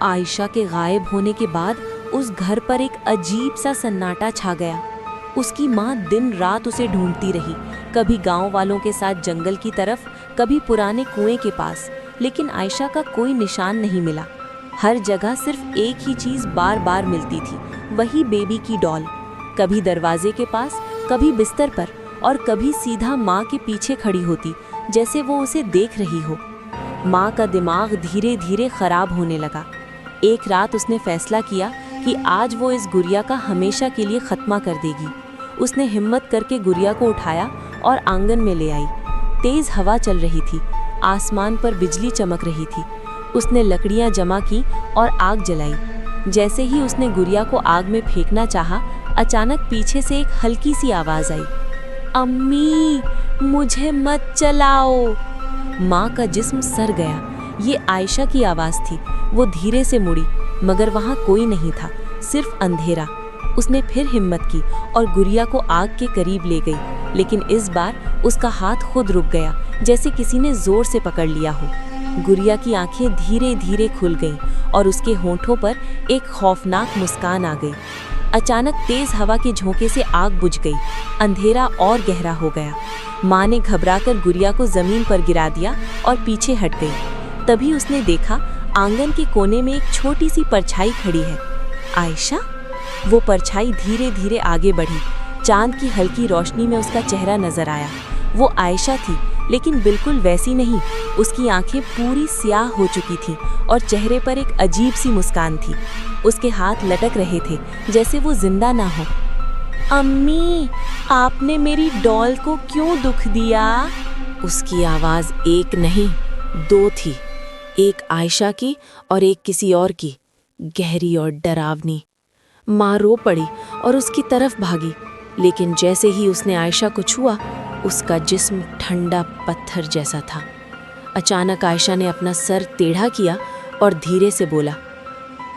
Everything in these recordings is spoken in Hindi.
आयशा के गायब होने के बाद उस घर पर एक अजीब सा सन्नाटा छा गया। उसकी माँ दिन रात उसे ढूंढती रही, कभी गांव वालों के साथ जंगल की तरफ, कभी पुराने कुएं के पास, लेकिन आयशा का कोई निशान नहीं मिला। हर जगह सिर्फ एक ही चीज बार बार मिलती थी, वही बेबी की डॉल। कभी दरवाजे के पास, कभी बिस्तर पर, और कभी सीधा माँ के पीछे खड़ी होती, जैसे वो उसे देख रही हो। माँ का दिमाग धीरे धीरे खराब होने लगा। एक रात उसने फैसला किया कि आज वो इस गुड़िया का हमेशा के लिए खत्मा कर देगी। उसने हिम्मत करके गुड़िया को उठाया और आंगन में ले आई। तेज हवा चल रही थी, आसमान पर बिजली चमक रही थी। उसने लकड़ियां जमा की और आग जलाई। जैसे ही उसने गुड़िया को आग में फेंकना चाहा, अचानक पीछे से एक हल्की सी आवाज आई, अम्मी मुझे मत जलाओ। माँ का जिस्म सर गया। ये आयशा की आवाज थी। वो धीरे से मुड़ी, मगर वहाँ कोई नहीं था, सिर्फ अंधेरा। उसने फिर हिम्मत की और गुड़िया को आग के करीब ले गई, लेकिन इस बार उसका हाथ खुद रुक गया, जैसे किसी ने जोर से पकड़ लिया हो। गुड़िया की आंखें धीरे धीरे खुल गईं और उसके होंठों पर एक खौफनाक मुस्कान आ गई। अचानक तेज हवा के झोंके से आग बुझ गई। अंधेरा और गहरा हो गया। माँ ने घबराकर गुड़िया को जमीन पर गिरा दिया और पीछे हट गई। तभी उसने देखा आंगन के कोने में एक छोटी सी परछाई खड़ी है। आयशा? वो परछाई धीरे धीरे आगे बढ़ी। चांद की हल्की रोशनी में उसका चेहरा नजर आया। वो आयशा थी, लेकिन बिल्कुल वैसी नहीं। उसकी आंखें पूरी स्याह हो चुकी थीं और चेहरे पर एक अजीब सी मुस्कान थी। उसके हाथ लटक रहे थे, जैसे वो जिंदा ना हो। अम्मी, आपने मेरी डॉल को क्यों दुख दिया? उसकी आवाज एक नहीं, दो थी, एक आयशा की और एक किसी और की, गहरी और डरावनी। माँ रो पड़ी और उसकी तरफ भागी, लेकिन जैसे ही उसने आयशा को छुआ, उसका जिस्म ठंडा पत्थर जैसा था। अचानक आयशा ने अपना सर टेढ़ा किया और धीरे से बोला,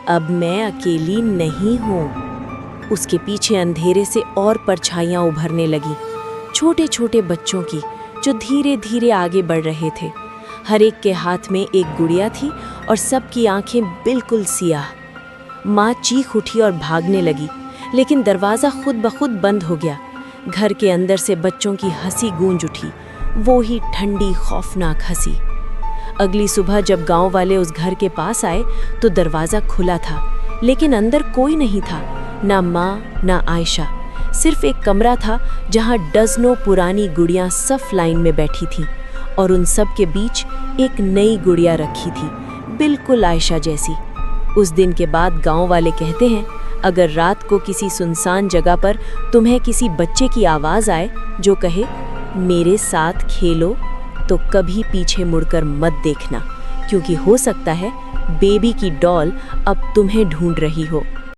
अब मैं अकेली नहीं हूँ। उसके पीछे अंधेरे से और परछाइयाँ उभरने लगी, छोटे छोटे बच्चों की, जो धीरे धीरे आगे बढ़ रहे थे। हर एक के हाथ में एक गुड़िया थी और सबकी आंखें बिल्कुल सियाह। माँ चीख उठी और भागने लगी, लेकिन दरवाज़ा खुद ब खुद बंद हो गया। घर के अंदर से बच्चों की हंसी गूंज उठी, वो ही ठंडी खौफनाक हंसी। अगली सुबह जब गांव वाले उस घर के पास आए तो दरवाज़ा खुला था, लेकिन अंदर कोई नहीं था, ना माँ ना आयशा। सिर्फ एक कमरा था जहाँ डजनों पुरानी गुड़ियाँ सफ लाइन में बैठी थीं, और उन सब के बीच एक नई गुड़िया रखी थी, बिल्कुल आयशा जैसी। उस दिन के बाद गांव वाले कहते हैं, अगर रात को किसी सुनसान जगह पर तुम्हें किसी बच्चे की आवाज़ आए जो कहे मेरे साथ खेलो, तो कभी पीछे मुड़कर मत देखना, क्योंकि हो सकता है बेबी की डॉल अब तुम्हें ढूंढ रही हो।